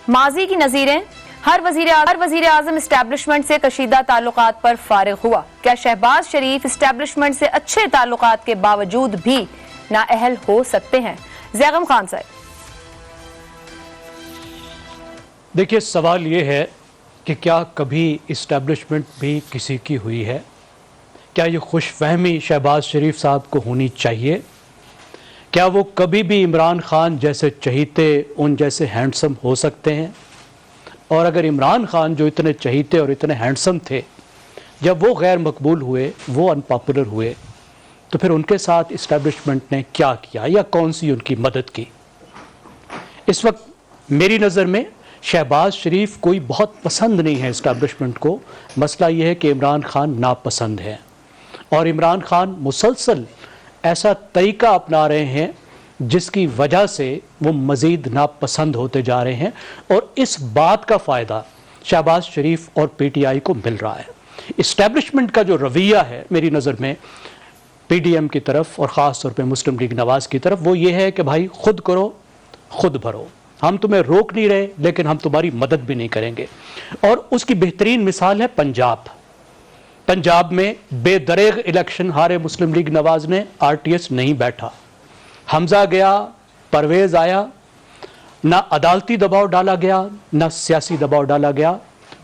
ماضی کی نظیریں ہر وزیر اعظم اسٹیبلشمنٹ سے کشیدہ تعلقات پر فارغ ہوا. کیا شہباز شریف اسٹیبلشمنٹ سے اچھے تعلقات کے باوجود بھی نااہل ہو سکتے ہیں؟ زیغم خان صاحب. دیکھیے، سوال یہ ہے کہ کیا کبھی اسٹیبلشمنٹ بھی کسی کی ہوئی ہے؟ کیا یہ خوش فہمی شہباز شریف صاحب کو ہونی چاہیے؟ کیا وہ کبھی بھی عمران خان جیسے چہیتے، ان جیسے ہینڈسم ہو سکتے ہیں؟ اور اگر عمران خان جو اتنے چہیتے اور اتنے ہینڈسم تھے، جب وہ غیر مقبول ہوئے، وہ ان پاپولر ہوئے، تو پھر ان کے ساتھ اسٹیبلشمنٹ نے کیا کیا یا کون سی ان کی مدد کی؟ اس وقت میری نظر میں شہباز شریف کوئی بہت پسند نہیں ہے اسٹیبلشمنٹ کو. مسئلہ یہ ہے کہ عمران خان ناپسند ہے، اور عمران خان مسلسل ایسا طریقہ اپنا رہے ہیں جس کی وجہ سے وہ مزید ناپسند ہوتے جا رہے ہیں، اور اس بات کا فائدہ شہباز شریف اور پی ٹی آئی کو مل رہا ہے. اسٹیبلشمنٹ کا جو رویہ ہے میری نظر میں پی ڈی ایم کی طرف اور خاص طور پہ مسلم لیگ نواز کی طرف، وہ یہ ہے کہ بھائی خود کرو خود بھرو، ہم تمہیں روک نہیں رہے لیکن ہم تمہاری مدد بھی نہیں کریں گے. اور اس کی بہترین مثال ہے پنجاب میں بے دریغ الیکشن ہارے مسلم لیگ نواز نے، آر ٹی ایس نہیں بیٹھا، حمزہ گیا، پرویز آیا، نہ عدالتی دباؤ ڈالا گیا نہ سیاسی دباؤ ڈالا گیا.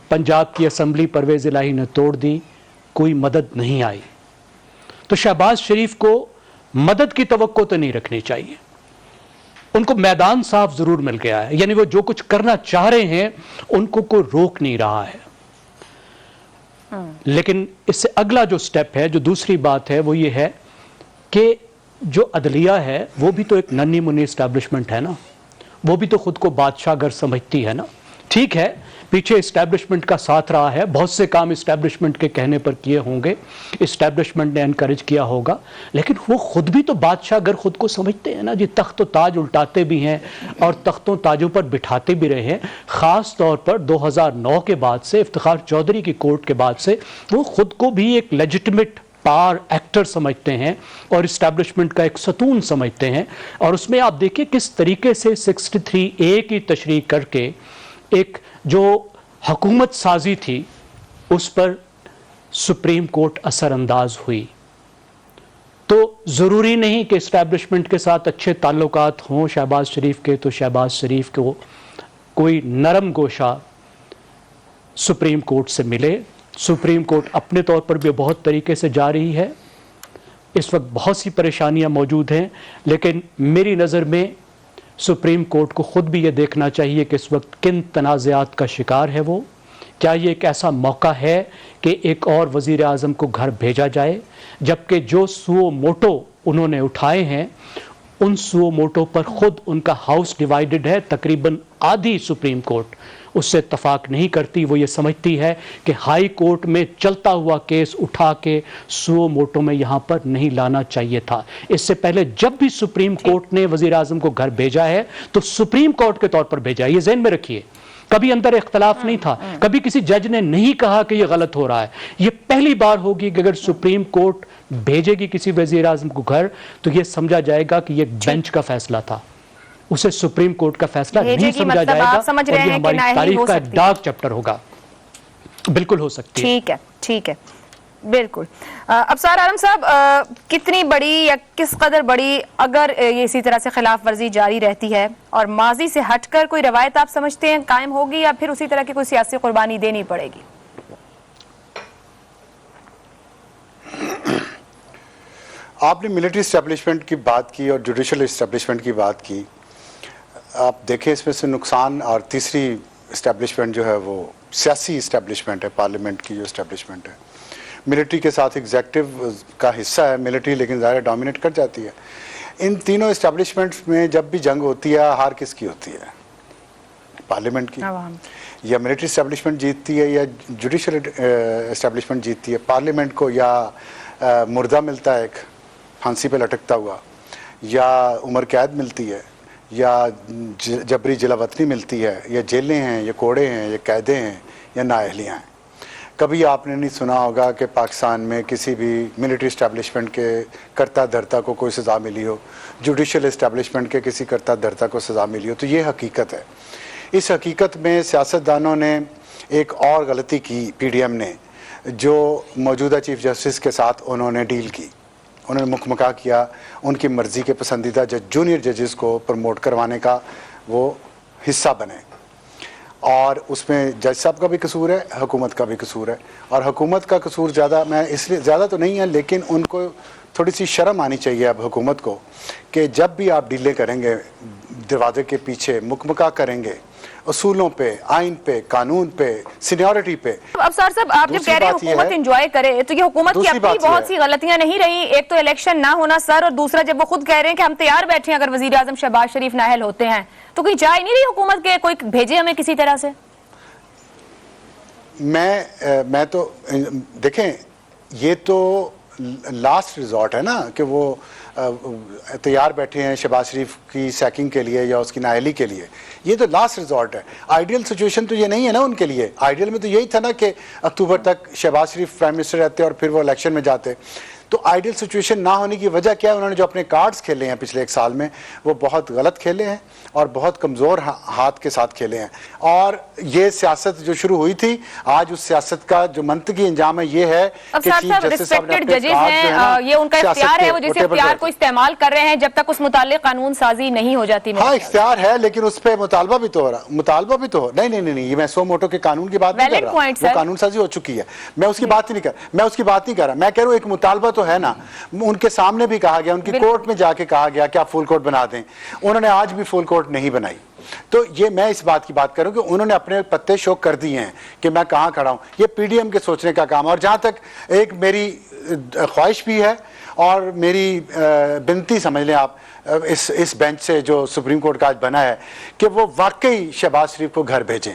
پنجاب کی اسمبلی پرویز الہی نے توڑ دی، کوئی مدد نہیں آئی. تو شہباز شریف کو مدد کی توقع تو نہیں رکھنی چاہیے. ان کو میدان صاف ضرور مل گیا ہے، یعنی وہ جو کچھ کرنا چاہ رہے ہیں ان کو کوئی روک نہیں رہا ہے. لیکن اس سے اگلا جو سٹیپ ہے، جو دوسری بات ہے، وہ یہ ہے کہ جو عدلیہ ہے وہ بھی تو ایک ننھی منی اسٹیبلشمنٹ ہے نا، وہ بھی تو خود کو بادشاہ گر سمجھتی ہے نا. ٹھیک ہے، پیچھے اسٹیبلشمنٹ کا ساتھ رہا ہے، بہت سے کام اسٹیبلشمنٹ کے کہنے پر کیے ہوں گے، اسٹیبلشمنٹ نے انکریج کیا ہوگا، لیکن وہ خود بھی تو بادشاہ گر خود کو سمجھتے ہیں نا جی. تخت و تاج الٹاتے بھی ہیں اور تختوں تاجوں پر بٹھاتے بھی رہے ہیں. خاص طور پر 2009 کے بعد سے، افتخار چودھری کی کورٹ کے بعد سے، وہ خود کو بھی ایک لیجٹمیٹ پار ایکٹر سمجھتے ہیں اور اسٹیبلشمنٹ کا ایک ستون سمجھتے ہیں. اور اس میں آپ دیکھیں کس طریقے سے 63A کی تشریح کر کے ایک جو حکومت سازی تھی اس پر سپریم کورٹ اثر انداز ہوئی. تو ضروری نہیں کہ اسٹیبلشمنٹ کے ساتھ اچھے تعلقات ہوں شہباز شریف کے تو شہباز شریف کو کوئی نرم گوشہ سپریم کورٹ سے ملے. سپریم کورٹ اپنے طور پر بھی بہت طریقے سے جا رہی ہے، اس وقت بہت سی پریشانیاں موجود ہیں، لیکن میری نظر میں سپریم کورٹ کو خود بھی یہ دیکھنا چاہیے کہ اس وقت کن تنازعات کا شکار ہے وہ. کیا یہ ایک ایسا موقع ہے کہ ایک اور وزیر اعظم کو گھر بھیجا جائے، جبکہ جو سو موٹو انہوں نے اٹھائے ہیں ان سو موٹو پر خود ان کا ہاؤس ڈیوائیڈڈ ہے. تقریباً آدھی سپریم کورٹ اس سے اتفاق نہیں کرتی. وہ یہ سمجھتی ہے کہ ہائی کورٹ میں چلتا ہوا کیس اٹھا کے سو موٹو میں یہاں پر نہیں لانا چاہیے تھا. اس سے پہلے جب بھی سپریم کورٹ نے وزیر اعظم کو گھر بھیجا ہے تو سپریم کورٹ کے طور پر بھیجا ہے، یہ ذہن میں رکھیے. کبھی اندر اختلاف نہیں تھا، کبھی کسی جج نے نہیں کہا کہ یہ غلط ہو رہا ہے. یہ پہلی بار ہوگی کہ اگر سپریم کورٹ بھیجے گی کسی وزیر اعظم کو گھر تو یہ سمجھا جائے گا کہ یہ بینچ کا فیصلہ تھا، اسے سپریم کورٹ کا فیصلہ نہیں سمجھا جائے گا، اور یہ ہماری تاریخ کا ایک ڈارک چیپٹر ہوگا. بالکل ہو سکتی ہے. ٹھیک ہے، ٹھیک ہے، بالکل. ابصار عالم صاحب، کتنی بڑی یا کس قدر بڑی اگر یہ اسی طرح سے خلاف ورزی جاری رہتی ہے اور ماضی سے ہٹ کر کوئی روایت آپ سمجھتے ہیں قائم ہوگی، یا پھر اسی طرح کی کوئی سیاسی قربانی دینی پڑے گی؟ آپ نے ملٹری اسٹیبلشمنٹ کی بات کی اور جوڈیشل اسٹیبلشمنٹ کی بات کی. آپ دیکھیں اس میں سے نقصان. اور تیسری اسٹیبلشمنٹ جو ہے وہ سیاسی اسٹیبلشمنٹ ہے، پارلیمنٹ کی جو اسٹیبلشمنٹ ہے. ملٹری کے ساتھ ایگزیکٹو کا حصہ ہے ملٹری، لیکن ظاہر ڈومینیٹ کر جاتی ہے. ان تینوں اسٹیبلشمنٹس میں جب بھی جنگ ہوتی ہے، ہار کس کی ہوتی ہے؟ پارلیمنٹ کی. یا ملٹری اسٹیبلشمنٹ جیتتی ہے یا جوڈیشل اسٹیبلشمنٹ جیتتی ہے. پارلیمنٹ کو یا مردہ ملتا ہے ایک پھانسی پہ لٹکتا ہوا، یا عمر قید ملتی ہے، یا جبری جلا وطنی ملتی ہے، یا جیلیں ہیں، یا کوڑے ہیں، یا قیدیں ہیں، یا نااہلیاں ہیں. کبھی آپ نے نہیں سنا ہوگا کہ پاکستان میں کسی بھی ملٹری اسٹیبلشمنٹ کے کرتا دھرتا کو کوئی سزا ملی ہو، جوڈیشل اسٹیبلشمنٹ کے کسی کرتا دھرتا کو سزا ملی ہو. تو یہ حقیقت ہے. اس حقیقت میں سیاستدانوں نے ایک اور غلطی کی پی ڈی ایم نے، جو موجودہ چیف جسٹس کے ساتھ انہوں نے ڈیل کی. انہوں نے مکمکا کیا ان کی مرضی کے پسندیدہ جونیئر ججز کو پروموٹ کروانے کا وہ حصہ بنے، اور اس میں جج صاحب کا بھی قصور ہے، حکومت کا بھی قصور ہے. اور حکومت کا قصور زیادہ، میں اس لیے زیادہ تو نہیں ہے، لیکن ان کو تھوڑی سی شرم آنی چاہیے اب حکومت کو کہ جب بھی آپ ڈیلیں کریں گے دروازے کے پیچھے، مکمکا کریں گے اصولوں پہ، آئین پہ، قانون پہ، سینیورٹی پہ. افسر صاحب آپ جب کہہ رہے ہیں حکومت انجوائے کرے، تو یہ حکومت کی اپنی بہت سی غلطیاں نہیں رہی. ایک تو الیکشن نہ ہونا سر، اور دوسرا جب وہ خود کہہ رہے ہیں کہ ہم تیار بیٹھے ہیں اگر وزیر اعظم شہباز شریف نااہل ہوتے ہیں، تو کوئی چاہ نہیں رہی حکومت کے کوئی بھیجے ہمیں کسی طرح سے؟ میں تو دیکھیں، یہ تو لاسٹ ریزورٹ ہے نا کہ وہ تیار بیٹھے ہیں شہباز شریف کی سیکنگ کے لیے یا اس کی نااہلی کے لیے. یہ تو لاسٹ ریزورٹ ہے. آئیڈیل سچویشن تو یہ نہیں ہے نا ان کے لیے. آئیڈیل میں تو یہی تھا نا کہ اکتوبر تک شہباز شریف پرائم منسٹر رہتے اور پھر وہ الیکشن میں جاتے. تو آئیڈیل سچویشن نہ ہونے کی وجہ کیا ہے؟ انہوں نے جو اپنے کارڈز کھیلے ہیں پچھلے ایک سال میں، وہ بہت غلط کھیلے ہیں اور بہت کمزور ہاتھ کے ساتھ کھیلے ہیں. اور یہ سیاست جو شروع ہوئی تھی، آج اس سیاست کا جو منطقی انجام ہے یہ ہے کہ چیف جسٹس صاحب نے اپنے کارڈز ہیں، یہ ان کا اختیار ہے، وہ جس اختیار کو استعمال کر رہے ہیں جب تک اس متعلق قانون سازی نہیں ہو جاتی. ہاں اختیار ہے، لیکن اس پہ مطالبہ بھی تو ہو رہا، نہیں یہ میں سو موٹو کے قانون کی بات نہیں کر رہا، وہ قانون سازی ہو چکی ہے، میں اس کی بات نہیں کر رہا. میں کہہ رہا ہوں ایک مطالبہ تو ہے نا. ان کے سامنے بھی کہا گیا، ان کی کورٹ میں جا کے کہا گیا کہ آپ فل کورٹ بنا دیں. انہوں نے آج بھی فل کورٹ نہیں بنائی. تو یہ میں اس بات کی بات کروں کہ انہوں نے اپنے پتے شوک کر دیے ہیں کہ میں کہاں کھڑا ہوں. یہ پی ڈی ایم کے سوچنے کا کام ہے. اور جہاں تک ایک میری خواہش بھی ہے اور میری بنتی سمجھ لیں آپ اس بینچ سے جو سپریم کورٹ کا آج بنا ہے، کہ وہ واقعی شہباز شریف کو گھر بھیجیں.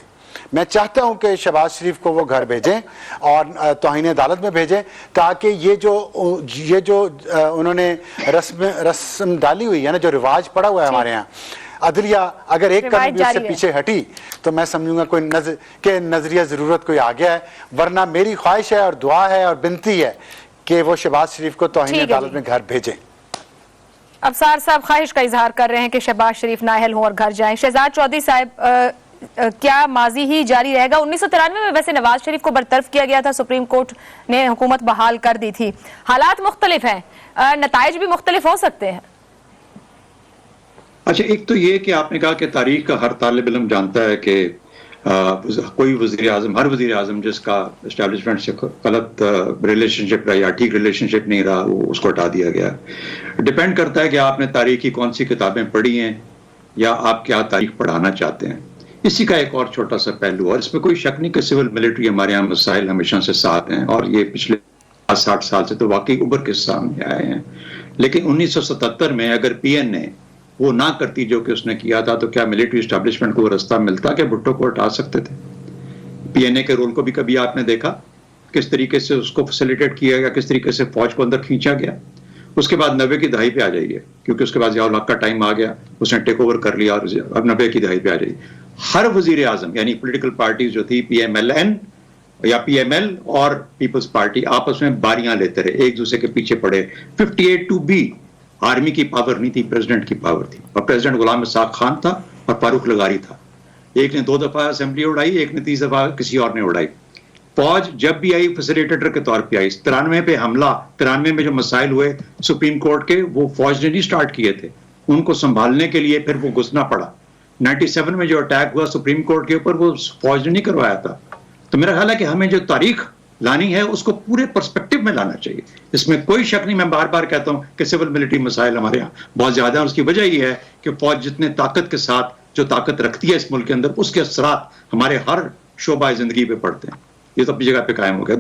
میں چاہتا ہوں کہ شہباز شریف کو وہ گھر بھیجیں اور توہین عدالت میں بھیجیں، تاکہ یہ جو انہوں نے رسم ڈالی ہوئی ہے نا، جو رواج پڑا ہوا ہے ہمارے ہاں، عدلیہ اگر ایک قدم بھی اس سے پیچھے ہٹی تو میں سمجھوں گا کہ نظریہ ضرورت کوئی آ گیا ہے. ورنہ میری خواہش ہے اور دعا ہے اور بنتی ہے کہ وہ شہباز شریف کو توہین عدالت میں گھر بھیجیں. افسار صاحب خواہش کا اظہار کر رہے ہیں کہ شہباز شریف نااہل ہوں اور گھر جائیں. شہزاد چودھری صاحب، کیا ماضی ہی جاری رہے گا؟ 1993 میں ویسے نواز شریف کو برطرف کیا گیا تھا، سپریم کورٹ نے حکومت بحال کر دی تھی. حالات مختلف ہیں، نتائج بھی مختلف ہو سکتے ہیں. اچھا، ایک تو یہ کہ آپ نے کہا کہ تاریخ کا ہر طالب علم جانتا ہے کہ کوئی وزیر اعظم، ہر وزیر اعظم جس کا اسٹیبلشمنٹ سے غلط ریلیشن شپ رہا یا ٹھیک ریلیشن شپ نہیں رہا، وہ اس کو ہٹا دیا گیا. ڈپینڈ کرتا ہے کہ آپ نے تاریخ کی کون سی کتابیں پڑھی ہیں یا آپ کیا تاریخ پڑھانا چاہتے ہیں. اسی کا ایک اور چھوٹا سا پہلو، اور اس میں کوئی شک نہیں کہ سول ملٹری ہمارے یہاں مسائل ہمیشہ سے ساتھ ہیں، اور یہ پچھلے 60 سال سے تو واقعی ابھر کے سامنے آئے ہیں. لیکن 1977 میں اگر پی این نے وہ نہ کرتی جو کہ اس نے کیا تھا، تو کیا ملٹری اسٹیبلشمنٹ کو وہ رستہ ملتا کہ بھٹو کو ہٹا سکتے تھے؟ پی این اے کے رول کو بھی کبھی آپ نے دیکھا کس طریقے سے اس کو فیسیلیٹیٹ کیا گیا، کس طریقے سے فوج کو اندر کھینچا گیا. اس کے بعد 90 کی دہائی پہ آ جائیے، کیونکہ اس کے بعد ضیاء الحق کا ٹائم آ گیا، اس نے ٹیک اوور کر لیا، اور اب 90 کی دہائی پہ آ جائیے. ہر وزیر اعظم یعنی پولیٹیکل پارٹیز جو تھی، پی ایم ایل این یا پی ایم ایل اور پیپلز پارٹی، آپس میں باریاں لیتے رہے، ایک دوسرے کے پیچھے پڑے. 58 ٹو بی آرمی کی پاور نہیں تھی، پریزیڈنٹ کی پاور تھی، اور پریزیڈنٹ غلام اسحاق خان تھا اور فاروق لغاری تھا. ایک نے 2 دفعہ اسمبلی اڑائی، ایک نے 30 دفعہ کسی اور نے اڑائی. فوج جب بھی آئی فیسیلیٹیٹر کے طور پہ آئی. 93 پہ حملہ، 93 میں جو مسائل ہوئے سپریم کورٹ کے، وہ فوج نے نہیں سٹارٹ کیے تھے، ان کو سنبھالنے کے لیے پھر وہ گھسنا پڑا. 97 میں جو اٹیک ہوا سپریم کورٹ کے اوپر، وہ فوج نے نہیں کروایا تھا. تو میرا خیال ہے کہ ہمیں جو تاریخ لانی ہے اس کو پورے پرسپیکٹو میں لانا چاہیے. اس میں کوئی شک نہیں، میں بار بار کہتا ہوں کہ سول ملٹری مسائل ہمارے یہاں بہت زیادہ ہیں. اس کی وجہ یہ ہے کہ فوج جتنے طاقت کے ساتھ جو طاقت رکھتی ہے اس ملک کے اندر، اس کے اثرات ہمارے ہر شعبہ زندگی پہ پڑتے ہیں. یہ تو اپنی جگہ پہ قائم ہو گیا.